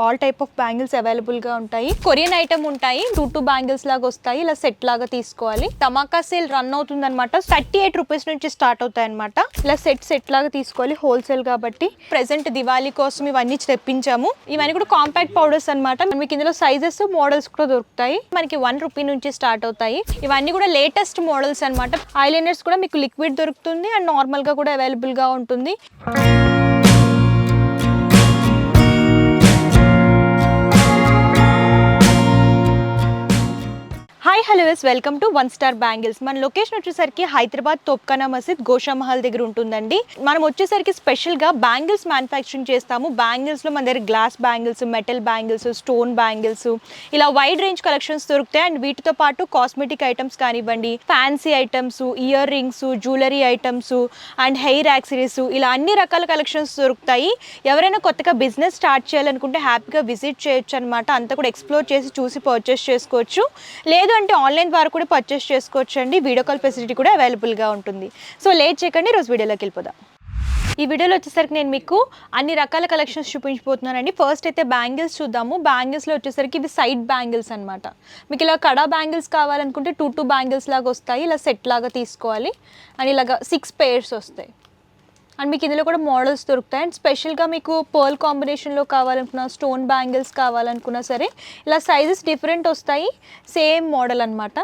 All type of bangles available గా ఉంటాయి. Korean item ఉంటాయి, 2 బ్యాంగిల్స్ లాగా వస్తాయి. ఇలా సెట్ లాగా తీసుకోవాలి. ధమాకా సేల్ రన్ అవుతుంది అనమాట. 38 రూపీస్ నుంచి స్టార్ట్ అవుతాయి అనమాట. ఇలా సెట్ లాగా తీసుకోవాలి, హోల్సేల్ కాబట్టి. ప్రెసెంట్ దివాళీ కోసం ఇవన్నీ తెప్పించాము. ఇవన్నీ కూడా కాంపాక్ట్ పౌడర్స్ అనమాట. మీకు ఇందులో సైజెస్ మోడల్స్ కూడా దొరుకుతాయి. మనకి 1 రూపీ నుంచి స్టార్ట్ అవుతాయి. ఇవన్నీ కూడా లేటెస్ట్ మోడల్స్ అనమాట. ఐలైనర్స్ కూడా మీకు లిక్విడ్ దొరుకుతుంది అండ్ నార్మల్ గా కూడా అవైలబుల్ గా ఉంటుంది. Hi hello welcome to one star bangles. మన లొకేషన్ వచ్చేసరికి హైదరాబాద్ తోప్ఖానా మసీద్ గోషా మహల్ దగ్గర ఉంటుందండి. మనం వచ్చేసరికి స్పెషల్గా బ్యాంగిల్స్ మ్యానుఫ్యాక్చరింగ్ చేస్తాము. బ్యాంగిల్స్లో మన దగ్గర glass bangles, metal bangles, stone bangles, ఇలా వైడ్ రేంజ్ కలెక్షన్స్ దొరుకుతాయి. అండ్ వీటితో పాటు కాస్మెటిక్ ఐటమ్స్ కానివ్వండి, fancy items, ear rings, jewellery items and hair accessories, ఇలా అన్ని రకాల కలెక్షన్స్ దొరుకుతాయి. ఎవరైనా కొత్తగా బిజినెస్ స్టార్ట్ చేయాలనుకుంటే హ్యాపీగా విజిట్ చేయొచ్చు అనమాట. అంతా కూడా ఎక్స్ప్లోర్ చేసి చూసి పర్చేస్ చేసుకోవచ్చు. లేదు అంటే ఆన్లైన్ ద్వారా కూడా పర్చేస్ చేసుకోవచ్చు అండి. వీడియో కాల్ ఫెసిలిటీ కూడా అవైలబుల్గా ఉంటుంది. సో లేట్ చేయకండి, రోజు వీడియోలోకి వెళ్ళిపోదాం. ఈ వీడియోలో వచ్చేసరికి నేను మీకు అన్ని రకాల కలెక్షన్స్ చూపించబోతున్నానండి. ఫస్ట్ అయితే బ్యాంగిల్స్ చూద్దాము. బ్యాంగిల్స్లో వచ్చేసరికి ఇవి సైడ్ బ్యాంగిల్స్ అనమాట. మీకు ఇలా కడా బ్యాంగిల్స్ కావాలనుకుంటే 2 బ్యాంగిల్స్ లాగా వస్తాయి. ఇలా సెట్ లాగా తీసుకోవాలి. అండ్ ఇలాగా 6 పేర్స్ వస్తాయి. అండ్ మీకు ఇందులో కూడా మోడల్స్ దొరుకుతాయి. అండ్ స్పెషల్గా మీకు పర్ల్ కాంబినేషన్లో కావాలనుకున్నా, స్టోన్ బ్యాంగిల్స్ కావాలనుకున్నా సరే ఇలా సైజెస్ డిఫరెంట్ వస్తాయి. సేమ్ మోడల్ అనమాట.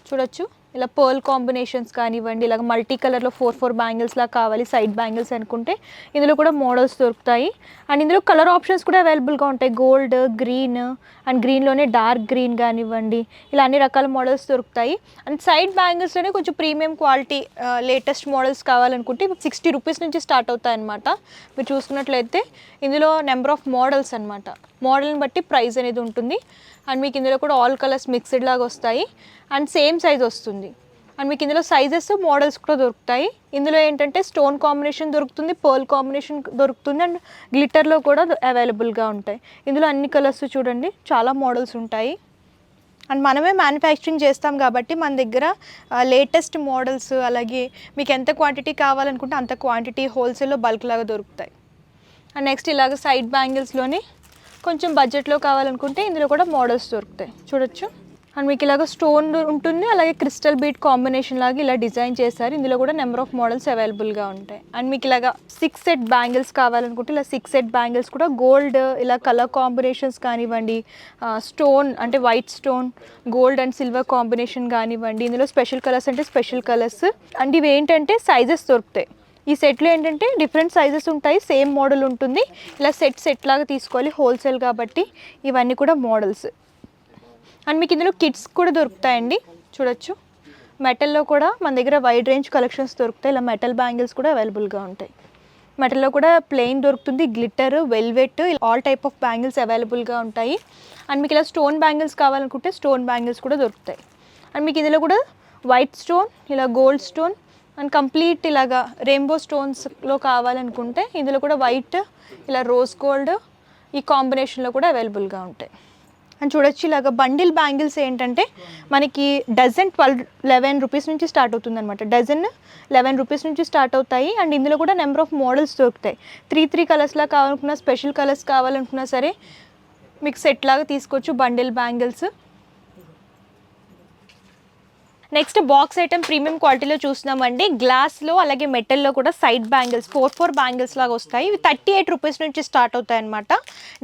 చూడొచ్చు, ఇలా పర్ల్ కాంబినేషన్స్ కానివ్వండి, ఇలాగ మల్టీ కలర్లో 4 బ్యాంగిల్స్ లాగా కావాలి సైడ్ బ్యాంగిల్స్ అనుకుంటే ఇందులో కూడా మోడల్స్ దొరుకుతాయి. అండ్ ఇందులో కలర్ ఆప్షన్స్ కూడా అవైలబుల్గా ఉంటాయి. గోల్డ్, గ్రీన్ అండ్ గ్రీన్లోనే డార్క్ గ్రీన్ కానివ్వండి, ఇలా అన్ని రకాల మోడల్స్ దొరుకుతాయి. అండ్ సైడ్ బ్యాంగిల్స్లోనే కొంచెం ప్రీమియం క్వాలిటీ లేటెస్ట్ మోడల్స్ కావాలనుకుంటే 60 రూపీస్ నుంచి స్టార్ట్ అవుతాయి అనమాట. మీరు చూసుకున్నట్లయితే ఇందులో నెంబర్ ఆఫ్ మోడల్స్ అనమాట. మోడల్ని బట్టి ప్రైస్ అనేది ఉంటుంది. అండ్ మీకు ఇందులో కూడా ఆల్ కలర్స్ మిక్స్డ్ లాగా వస్తాయి అండ్ సేమ్ సైజ్ వస్తుంది. అండ్ మీకు ఇందులో సైజెస్, మోడల్స్ కూడా దొరుకుతాయి. ఇందులో ఏంటంటే స్టోన్ కాంబినేషన్ దొరుకుతుంది, పర్ల్ కాంబినేషన్ దొరుకుతుంది అండ్ గ్లిటర్లో కూడా అవైలబుల్గా ఉంటాయి. ఇందులో అన్ని కలర్స్ చూడండి, చాలా మోడల్స్ ఉంటాయి. అండ్ మనమే మ్యానుఫ్యాక్చరింగ్ చేస్తాం కాబట్టి మన దగ్గర లేటెస్ట్ మోడల్స్, అలాగే మీకు ఎంత క్వాంటిటీ కావాలనుకుంటే అంత క్వాంటిటీ హోల్సేల్లో బల్క్ లాగా దొరుకుతాయి. అండ్ నెక్స్ట్ ఇలాగ సైడ్ బ్యాంగిల్స్లోనే కొంచెం బడ్జెట్లో కావాలనుకుంటే ఇందులో కూడా మోడల్స్ దొరుకుతాయి. చూడొచ్చు. అండ్ మీకు ఇలాగ స్టోన్ ఉంటుంది, అలాగే క్రిస్టల్ బీట్ కాంబినేషన్ లాగా ఇలా డిజైన్ చేశారు. ఇందులో కూడా నెంబర్ ఆఫ్ మోడల్స్ అవైలబుల్గా ఉంటాయి. అండ్ మీకు ఇలాగ 6 సెట్ బ్యాంగిల్స్ కావాలనుకుంటే ఇలా 6 సెట్ బ్యాంగిల్స్ కూడా గోల్డ్, ఇలా కలర్ కాంబినేషన్స్ కానివ్వండి, స్టోన్ అంటే white stone, gold and silver combination కానివ్వండి, ఇందులో స్పెషల్ కలర్స్ అంటే స్పెషల్ కలర్స్. అండ్ ఇవి ఏంటంటే సైజెస్ దొరుకుతాయి. ఈ సెట్లో ఏంటంటే డిఫరెంట్ సైజెస్ ఉంటాయి, సేమ్ మోడల్ ఉంటుంది. ఇలా సెట్ లాగా తీసుకోవాలి, హోల్సేల్ కాబట్టి. ఇవన్నీ కూడా మోడల్స్. అండ్ మీకు ఇందులో కిడ్స్ కూడా దొరుకుతాయండి. చూడొచ్చు, మెటల్లో కూడా మన దగ్గర వైడ్ రేంజ్ కలెక్షన్స్ దొరుకుతాయి. ఇలా మెటల్ బ్యాంగిల్స్ కూడా అవైలబుల్గా ఉంటాయి. మెటల్లో కూడా ప్లెయిన్ దొరుకుతుంది, glitter, velvet, all type of bangles అవైలబుల్గా ఉంటాయి. అండ్ మీకు ఇలా స్టోన్ బ్యాంగిల్స్ కావాలనుకుంటే స్టోన్ బ్యాంగిల్స్ కూడా దొరుకుతాయి. అండ్ మీకు ఇందులో కూడా వైట్ స్టోన్, ఇలా గోల్డ్ స్టోన్ అండ్ కంప్లీట్ ఇలాగా రెయిన్బో స్టోన్స్లో కావాలనుకుంటే ఇందులో కూడా వైట్, ఇలా రోజ్ గోల్డ్, ఈ కాంబినేషన్లో కూడా అవైలబుల్గా ఉంటాయి. అండ్ చూడొచ్చు, ఇలాగ బండిల్ బ్యాంగిల్స్ ఏంటంటే మనకి డజన్ 11 రూపీస్ నుంచి స్టార్ట్ అవుతుంది అనమాట. డజన్ 11 రూపీస్ నుంచి స్టార్ట్ అవుతాయి. అండ్ ఇందులో కూడా నెంబర్ ఆఫ్ మోడల్స్ దొరుకుతాయి. 3 కలర్స్లా కావాలనుకున్నా, స్పెషల్ కలర్స్ కావాలనుకున్నా సరే మీకు సెట్ లాగా తీసుకోవచ్చు bundle bangles. Next box item premium క్వాలిటీలో చూస్తున్నామండి. గ్లాస్లో అలాగే మెటల్లో కూడా సైడ్ బ్యాంగిల్స్ 4 బ్యాంగిల్స్ లాగా వస్తాయి. ఇవి 38 రూపీస్ నుంచి స్టార్ట్ అవుతాయి అనమాట.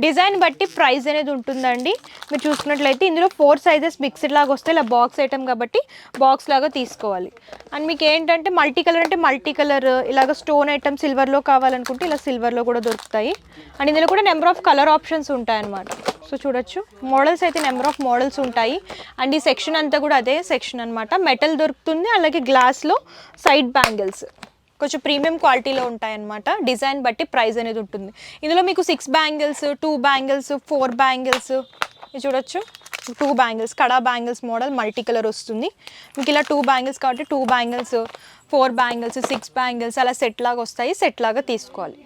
డిజైన్ బట్టి ప్రైస్ అనేది ఉంటుందండి. మీరు చూసుకున్నట్లయితే ఇందులో 4 సైజెస్ మిక్స్డ్ లాగా వస్తాయి. ఇలా బాక్స్ ఐటమ్ కాబట్టి బాక్స్ లాగా తీసుకోవాలి. అండ్ మీకు ఏంటంటే మల్టీ కలర్ అంటే మల్టీ కలర్, ఇలాగ స్టోన్ ఐటమ్ సిల్వర్లో కావాలనుకుంటే ఇలా సిల్వర్లో కూడా దొరుకుతాయి. అండ్ ఇందులో కూడా నెంబర్ ఆఫ్ కలర్ ఆప్షన్స్ ఉంటాయి అన్నమాట. సో చూడొచ్చు, మోడల్స్ అయితే నెంబర్ ఆఫ్ మోడల్స్ ఉంటాయి. అండ్ ఈ సెక్షన్ అంతా కూడా అదే సెక్షన్ అనమాట. మెటల్ దొరుకుతుంది, అలాగే గ్లాస్లో సైడ్ బ్యాంగిల్స్ కొంచెం ప్రీమియం క్వాలిటీలో ఉంటాయన్నమాట. డిజైన్ బట్టి ప్రైస్ అనేది ఉంటుంది. ఇందులో మీకు 6 బ్యాంగిల్స్, 2 బ్యాంగిల్స్, 4 బ్యాంగిల్స్, ఇది చూడొచ్చు. 2 బ్యాంగిల్స్, కడా బ్యాంగిల్స్ మోడల్ మల్టీ కలర్ వస్తుంది. మీకు ఇలా 2 బ్యాంగిల్స్ కాబట్టి 2 బ్యాంగిల్స్, 4 బ్యాంగిల్స్, 6 బ్యాంగిల్స్ అలా సెట్ లాగా వస్తాయి. సెట్ లాగా తీసుకోవాలి.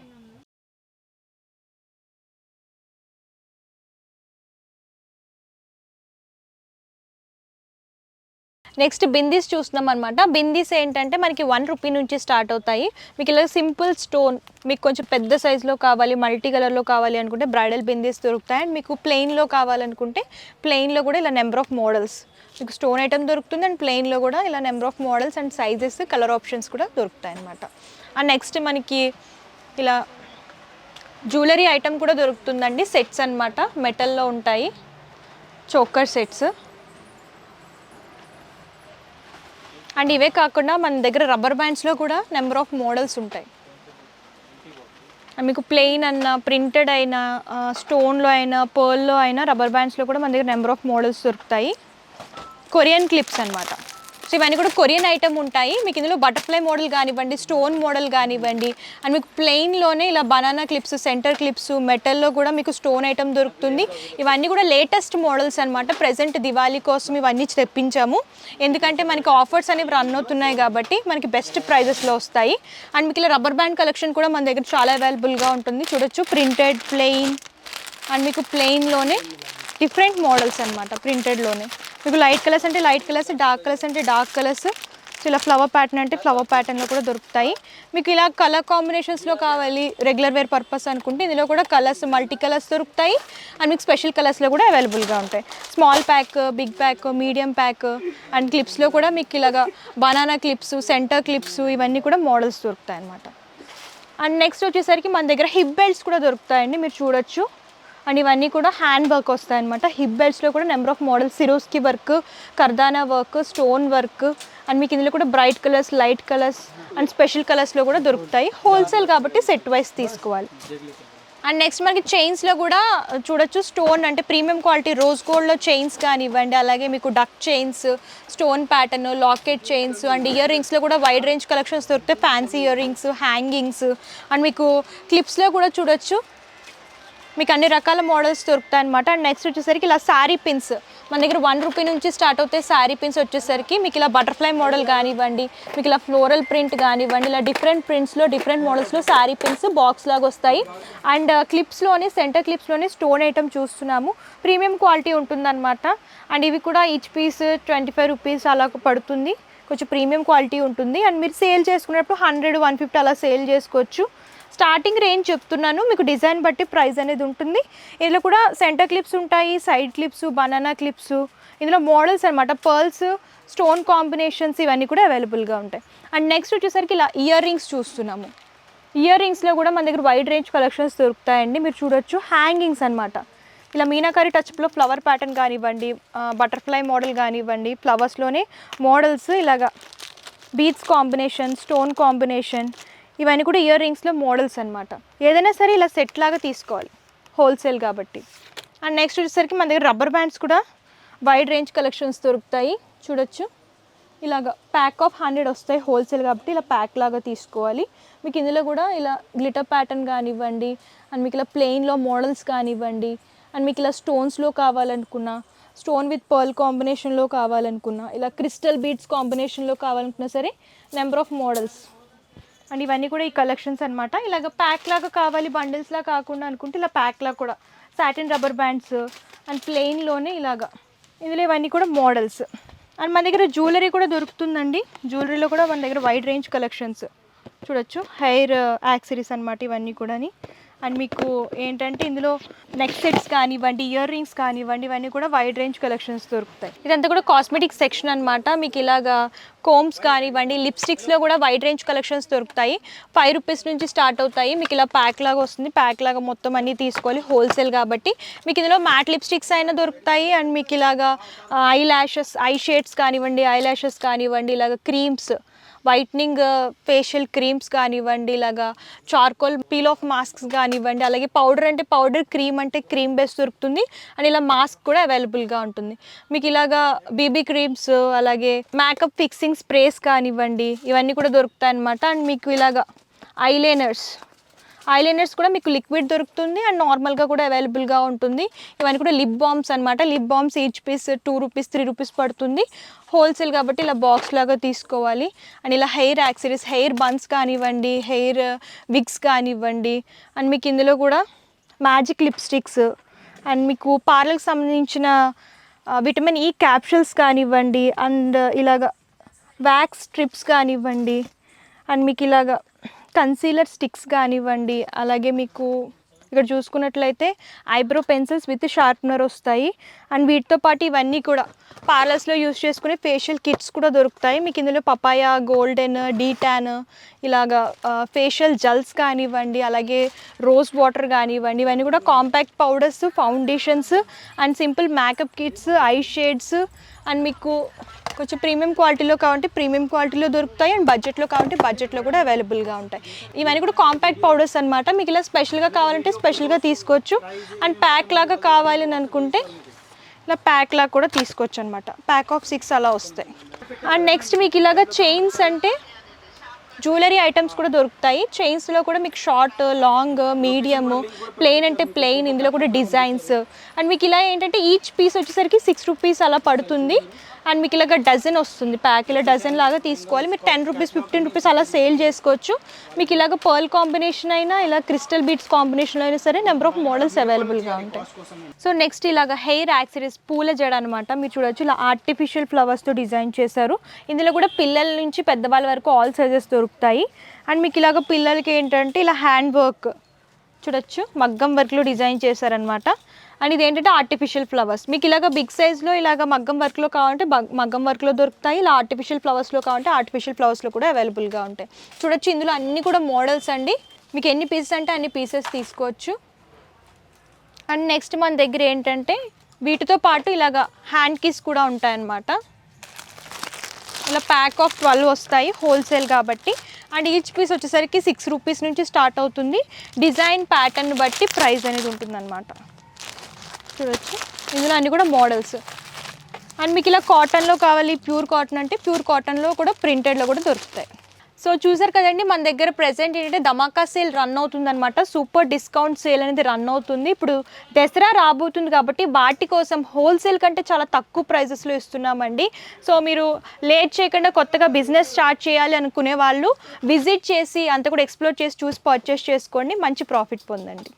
నెక్స్ట్ బిందీస్ చూస్తున్నాం అనమాట. బిందీస్ ఏంటంటే మనకి 1 రూపీ నుంచి స్టార్ట్ అవుతాయి. మీకు ఇలా సింపుల్ స్టోన్, మీకు కొంచెం పెద్ద సైజులో కావాలి, మల్టీ కలర్లో కావాలి అనుకుంటే బ్రైడల్ బిందీస్ దొరుకుతాయి. అండ్ మీకు ప్లెయిన్లో కావాలనుకుంటే ప్లెయిన్లో కూడా ఇలా నెంబర్ ఆఫ్ మోడల్స్, మీకు స్టోన్ ఐటమ్ దొరుకుతుంది. అండ్ ప్లెయిన్లో కూడా ఇలా number of models and sizes, colour options కూడా దొరుకుతాయి అనమాట. అండ్ నెక్స్ట్ మనకి ఇలా జ్యువెలరీ ఐటమ్ కూడా దొరుకుతుందండి. సెట్స్ అనమాట, మెటల్లో ఉంటాయి, చోకర్ సెట్స్. అండ్ ఇవే కాకుండా మన దగ్గర రబ్బర్ బ్యాండ్స్లో కూడా నెంబర్ ఆఫ్ మోడల్స్ ఉంటాయి. మీకు ప్లెయిన్ అయినా, ప్రింటెడ్ అయినా, స్టోన్లో అయినా, పర్ల్లో అయినా, రబ్బర్ బ్యాండ్స్లో కూడా మన దగ్గర నెంబర్ ఆఫ్ మోడల్స్ దొరుకుతాయి. కొరియన్ క్లిప్స్ అనమాట. సో ఇవన్నీ కూడా కొరియన్ ఐటమ్ ఉంటాయి. మీకు ఇందులో బటర్ఫ్లై మోడల్ కానివ్వండి, స్టోన్ మోడల్ కానివ్వండి, అండ్ మీకు ప్లెయిన్లోనే ఇలా బనానా క్లిప్స్, సెంటర్ క్లిప్స్, మెటల్లో కూడా మీకు స్టోన్ ఐటమ్ దొరుకుతుంది. ఇవన్నీ కూడా లేటెస్ట్ మోడల్స్ అనమాట. ప్రజెంట్ దివాళీ కోసం ఇవన్నీ తెప్పించాము. ఎందుకంటే మనకి ఆఫర్స్ అనేవి రన్ అవుతున్నాయి కాబట్టి మనకి బెస్ట్ ప్రైజెస్లో వస్తాయి. అండ్ మీకు ఇలా రబ్బర్ బ్యాండ్ కలెక్షన్ కూడా మన దగ్గర చాలా అవైలబుల్గా ఉంటుంది. చూడొచ్చు, ప్రింటెడ్, ప్లెయిన్, అండ్ మీకు ప్లెయిన్లోనే డిఫరెంట్ మోడల్స్ అనమాట. ప్రింటెడ్లోనే మీకు లైట్ కలర్స్ అంటే లైట్ కలర్స్, డార్క్ కలర్స్ అంటే డార్క్ కలర్స్, సో ఇలా ఫ్లవర్ ప్యాటర్న్ అంటే ఫ్లవర్ ప్యాటర్న్లో కూడా దొరుకుతాయి. మీకు ఇలా కలర్ కాంబినేషన్స్లో కావాలి, రెగ్యులర్ వేర్ పర్పస్ అనుకుంటే ఇందులో కూడా కలర్స్, మల్టీ కలర్స్ దొరుకుతాయి. అండ్ మీకు స్పెషల్ కలర్స్లో కూడా అవైలబుల్గా ఉంటాయి. Small pack, big pack, medium pack, and క్లిప్స్లో కూడా మీకు ఇలాగా బనానా క్లిప్స్, సెంటర్ క్లిప్స్, ఇవన్నీ కూడా మోడల్స్ దొరుకుతాయి అన్నమాట. అండ్ నెక్స్ట్ వచ్చేసరికి మన దగ్గర హిప్ బెల్ట్స్ కూడా దొరుకుతాయండి, మీరు చూడొచ్చు. అండ్ ఇవన్నీ కూడా హ్యాండ్ వర్క్ వస్తాయి అనమాట. హిప్ బెల్ట్స్లో కూడా number of models, Swarovski work, కర్దానా వర్క్, స్టోన్ వర్క్, అండ్ మీకు ఇందులో కూడా bright colours, light colours and special కలర్స్లో కూడా దొరుకుతాయి. హోల్సేల్ కాబట్టి సెట్ వైస్ తీసుకోవాలి. అండ్ నెక్స్ట్ మనకి చైన్స్లో కూడా చూడొచ్చు, స్టోన్ అంటే ప్రీమియం క్వాలిటీ రోజ్ గోల్డ్లో చైన్స్ కానివ్వండి, అలాగే మీకు duck chains, stone pattern, locket chains, and ear రింగ్స్లో కూడా వైడ్ రేంజ్ కలెక్షన్స్ దొరుకుతాయి. Fancy ear rings, hangings, and మీకు క్లిప్స్లో కూడా చూడొచ్చు, మీకు అన్ని రకాల మోడల్స్ దొరుకుతాయి అనమాట. అండ్ నెక్స్ట్ వచ్చేసరికి ఇలా శారీ పిన్స్ మన దగ్గర 1 రూపీ నుంచి స్టార్ట్ అవుతాయి. శారీ పిన్స్ వచ్చేసరికి మీకు ఇలా బటర్ఫ్లై మోడల్ కానివ్వండి, మీకు ఇలా ఫ్లోరల్ ప్రింట్ కానివ్వండి, ఇలా డిఫరెంట్ ప్రింట్స్లో, డిఫరెంట్ మోడల్స్లో శారీ పిన్స్ బాక్స్ లాగా వస్తాయి. అండ్ క్లిప్స్లోనే, సెంటర్ క్లిప్స్లోనే స్టోన్ ఐటమ్ చూస్తున్నాము. ప్రీమియం క్వాలిటీ ఉంటుందన్నమాట. అండ్ ఇవి కూడా ఈచ్ పీస్ 25 రూపీస్ అలా పడుతుంది. కొంచెం ప్రీమియం క్వాలిటీ ఉంటుంది. అండ్ మీరు సేల్ చేసుకునేటప్పుడు 100, 150 అలా సేల్ చేసుకోవచ్చు. స్టార్టింగ్ రేంజ్ చెప్తున్నాను, మీకు డిజైన్ బట్టి ప్రైస్ అనేది ఉంటుంది. ఇందులో కూడా సెంటర్ క్లిప్స్ ఉంటాయి, సైడ్ క్లిప్స్, బనానా క్లిప్స్, ఇందులో మోడల్స్ అనమాట, పర్ల్స్, స్టోన్ కాంబినేషన్స్, ఇవన్నీ కూడా అవైలబుల్గా ఉంటాయి. అండ్ నెక్స్ట్ వచ్చేసరికి ఇలా ఇయర్ రింగ్స్ చూస్తున్నాము. ఇయర్ రింగ్స్లో కూడా మన దగ్గర వైడ్ రేంజ్ కలెక్షన్స్ దొరుకుతాయండి, మీరు చూడొచ్చు. హ్యాంగింగ్స్ అనమాట, ఇలా మీనాకారి టచ్లో ఫ్లవర్ ప్యాటర్న్ కానివ్వండి, బటర్ఫ్లై మోడల్ కానివ్వండి, ఫ్లవర్స్లోనే మోడల్స్, ఇలాగా బీడ్స్ కాంబినేషన్, స్టోన్ కాంబినేషన్, ఇవన్నీ కూడా ఇయర్ రింగ్స్లో మోడల్స్ అనమాట. ఏదైనా సరే ఇలా సెట్ లాగా తీసుకోవాలి, హోల్సేల్ కాబట్టి. అండ్ నెక్స్ట్ వచ్చేసరికి మన దగ్గర రబ్బర్ బ్యాండ్స్ కూడా వైడ్ రేంజ్ కలెక్షన్స్ దొరుకుతాయి. చూడొచ్చు, ఇలాగ ప్యాక్ ఆఫ్ 100 వస్తాయి, హోల్సేల్ కాబట్టి ఇలా ప్యాక్ లాగా తీసుకోవాలి. మీకు ఇందులో కూడా ఇలా గ్లిటర్ ప్యాటర్న్ కానివ్వండి, అండ్ మీకు ఇలా ప్లెయిన్లో మోడల్స్ కానివ్వండి, అండ్ మీకు ఇలా స్టోన్స్లో కావాలనుకున్నా, స్టోన్ విత్ పర్ల్ కాంబినేషన్లో కావాలనుకున్నా, ఇలా క్రిస్టల్ బీడ్స్ కాంబినేషన్లో కావాలనుకున్నా సరే నెంబర్ ఆఫ్ మోడల్స్. అండ్ ఇవన్నీ కూడా ఈ కలెక్షన్స్ అనమాట. ఇలాగ ప్యాక్ లాగా కావాలి, బండిల్స్లా కాకుండా అనుకుంటే ఇలా ప్యాక్ లాగా కూడా సాటిన్ రబ్బర్ బ్యాండ్స్ అండ్ ప్లెయిన్లోనే ఇలాగా, ఇందులో ఇవన్నీ కూడా మోడల్స్. అండ్ మన దగ్గర జ్యువెలరీ కూడా దొరుకుతుందండి. జ్యువెలరీలో కూడా మన దగ్గర వైడ్ రేంజ్ కలెక్షన్స్ చూడొచ్చు. హెయిర్ యాక్సరీస్ అనమాట ఇవన్నీ కూడా. అండ్ మీకు ఏంటంటే ఇందులో నెక్ సెట్స్ కానివ్వండి, ఇయర్ రింగ్స్ కానివ్వండి, ఇవన్నీ కూడా వైడ్ రేంజ్ కలెక్షన్స్ దొరుకుతాయి. ఇదంతా కూడా కాస్మెటిక్ సెక్షన్ అనమాట. మీకు ఇలాగా కోమ్స్ కానివ్వండి, లిప్స్టిక్స్లో కూడా వైడ్ రేంజ్ కలెక్షన్స్ దొరుకుతాయి. 5 రూపీస్ నుంచి స్టార్ట్ అవుతాయి. మీకు ఇలా ప్యాక్ లాగా వస్తుంది, ప్యాక్ లాగా మొత్తం అన్నీ తీసుకోవాలి, హోల్సేల్ కాబట్టి. మీకు ఇందులో మ్యాట్ లిప్స్టిక్స్ అయినా దొరుకుతాయి. అండ్ మీకు ఇలాగా ఐ ల్యాషెస్, ఐ షేడ్స్ కానివ్వండి, ఐ ల్యాషెస్ కానివ్వండి, ఇలాగ క్రీమ్స్, వైట్నింగ్ ఫేషియల్ క్రీమ్స్ కానివ్వండి, ఇలాగా చార్కోల్ పీల్ ఆఫ్ మాస్క్స్ కానివ్వండి, అలాగే పౌడర్ అంటే పౌడర్, క్రీమ్ అంటే క్రీమ్ బేస్ దొరుకుతుంది. అండ్ ఇలా మాస్క్ కూడా అవైలబుల్గా ఉంటుంది. మీకు ఇలాగా బీబీ క్రీమ్స్, అలాగే మేకప్ ఫిక్సింగ్ స్ప్రేస్ కానివ్వండి, ఇవన్నీ కూడా దొరుకుతాయి అన్నమాట. అండ్ మీకు ఇలాగా ఐలైనర్స్ కూడా మీకు లిక్విడ్ దొరుకుతుంది అండ్ నార్మల్గా కూడా అవైలబుల్గా ఉంటుంది. ఇవన్నీ కూడా లిప్ బామ్స్ అనమాట. Lip balms each piece 2 rupees, 3 rupees పడుతుంది, హోల్సేల్ కాబట్టి ఇలా బాక్స్ లాగా తీసుకోవాలి. అండ్ ఇలా హెయిర్ యాక్సరీస్, హెయిర్ బన్స్ కానివ్వండి, హెయిర్ విగ్స్ కానివ్వండి, అండ్ మీకు ఇందులో కూడా మ్యాజిక్ లిప్స్టిక్స్, అండ్ మీకు పార్లర్కి సంబంధించిన విటమిన్ ఈ క్యాప్సూల్స్ కానివ్వండి, అండ్ ఇలాగ వ్యాక్స్ స్ట్రిప్స్ కానివ్వండి, అండ్ మీకు ఇలాగ కన్సీలర్ స్టిక్స్ కానివ్వండి, అలాగే మీకు ఇక్కడ చూసుకున్నట్లయితే ఐబ్రో పెన్సిల్స్ విత్ షార్ప్నర్ వస్తాయి. అండ్ వీటితో పాటు ఇవన్నీ కూడా పార్లర్స్లో యూస్ చేసుకునే ఫేషియల్ కిట్స్ కూడా దొరుకుతాయి. మీకు ఇందులో పపాయా, గోల్డెన్, డీటాన్, ఇలాగా ఫేషియల్ జెల్స్ కానివ్వండి, అలాగే రోజ్ వాటర్ కానివ్వండి, ఇవన్నీ కూడా compact powders, foundations and simple makeup kits, eye shades, and మీకు కొంచెం ప్రీమియం క్వాలిటీలో కావాలంటే ప్రీమియం క్వాలిటీలో దొరుకుతాయి, అండ్ బడ్జెట్లో కావాలంటే బడ్జెట్లో కూడా అవైలబుల్గా ఉంటాయి. ఇవన్నీ కూడా కాంపాక్ట్ పౌడర్స్ అనమాట. మీకు ఇలా స్పెషల్గా కావాలంటే స్పెషల్గా తీసుకోవచ్చు, అండ్ ప్యాక్ లాగా కావాలి అని అనుకుంటే ఇలా ప్యాక్ లాగా కూడా తీసుకోవచ్చు అనమాట. ప్యాక్ ఆఫ్ 6 అలా వస్తాయి. అండ్ నెక్స్ట్ మీకు ఇలాగ చైన్స్ అంటే జ్యువెలరీ ఐటమ్స్ కూడా దొరుకుతాయి. చైన్స్లో కూడా మీకు షార్ట్, లాంగ్, మీడియమ్, ప్లెయిన్ అంటే ప్లెయిన్, ఇందులో కూడా డిజైన్స్. అండ్ మీకు ఇలా ఏంటంటే ఈచ్ పీస్ వచ్చేసరికి 6 రూపీస్ అలా పడుతుంది. అండ్ మీకు ఇలాగ డజన్ వస్తుంది, ప్యాక్ ఇలా డజన్ లాగా తీసుకోవాలి. మీరు 10 రూపీస్, 15 రూపీస్ అలా సేల్ చేసుకోవచ్చు. మీకు ఇలాగ పర్ల్ కాంబినేషన్ అయినా, ఇలా క్రిస్టల్ బీడ్స్ కాంబినేషన్ అయినా సరే నెంబర్ ఆఫ్ మోడల్స్ అవైలబుల్గా ఉంటాయి. సో నెక్స్ట్ ఇలాగ హెయిర్ యాక్సెసరీస్, పూల జడ అనమాట. మీరు చూడొచ్చు ఇలా ఆర్టిఫిషియల్ ఫ్లవర్స్తో డిజైన్ చేశారు. ఇందులో కూడా పిల్లల నుంచి పెద్దవాళ్ళ వరకు ఆల్ సైజెస్ దొరుకుతాయి. అండ్ మీకు ఇలాగ పిల్లలకి ఏంటంటే ఇలా హ్యాండ్ వర్క్ చూడొచ్చు, మగ్గం వర్క్లో డిజైన్ చేశారనమాట. అండ్ ఇది ఏంటంటే ఆర్టిఫిషియల్ ఫ్లవర్స్. మీకు ఇలాగ బిగ్ సైజ్లో ఇలాగ మగ్గం వర్క్లో కావాలంటే మగ్గం వర్క్లో దొరుకుతాయి. ఇలా ఆర్టిఫిషియల్ ఫ్లవర్స్లో కావాలంటే ఆర్టిఫిషియల్ ఫ్లవర్స్లో కూడా అవైలబుల్గా ఉంటాయి. చూడొచ్చు ఇందులో అన్నీ కూడా మోడల్స్ అండి. మీకు ఎన్ని పీసెస్ అంటే అన్ని పీసెస్ తీసుకోవచ్చు. అండ్ నెక్స్ట్ మన దగ్గర ఏంటంటే వీటితో పాటు ఇలాగ హ్యాండ్ కీస్ కూడా ఉంటాయన్నమాట. ఇలా ప్యాక్ ఆఫ్ 12 వస్తాయి, హోల్సేల్ కాబట్టి. అండ్ ఈచ్ పీస్ వచ్చేసరికి 6 రూపీస్ నుంచి స్టార్ట్ అవుతుంది. డిజైన్ ప్యాటర్న్ బట్టి ప్రైస్ అనేది ఉంటుందన్నమాట. చూడొచ్చు ఇందులో అన్నీ కూడా మోడల్స్. అండ్ మీకు ఇలా కాటన్లో కావాలి, ప్యూర్ కాటన్ అంటే ప్యూర్ కాటన్లో కూడా ప్రింటెడ్లో కూడా దొరుకుతాయి. సో చూసారు కదండి, మన దగ్గర ప్రెజెంట్ ఏంటంటే ధమాకా సేల్ రన్ అవుతుందన్నమాట. సూపర్ డిస్కౌంట్ సేల్ అనేది రన్ అవుతుంది. ఇప్పుడు దసరా రాబోతుంది కాబట్టి వాటి కోసం హోల్సేల్ కంటే చాలా తక్కువ ప్రైజెస్లో ఇస్తున్నామండి. సో మీరు లేట్ చేయకుండా కొత్తగా బిజినెస్ స్టార్ట్ చేయాలి అనుకునే వాళ్ళు విజిట్ చేసి అంతా కూడా ఎక్స్ప్లోర్ చేసి చూసి పర్చేస్ చేసుకోండి, మంచి ప్రాఫిట్ పొందండి.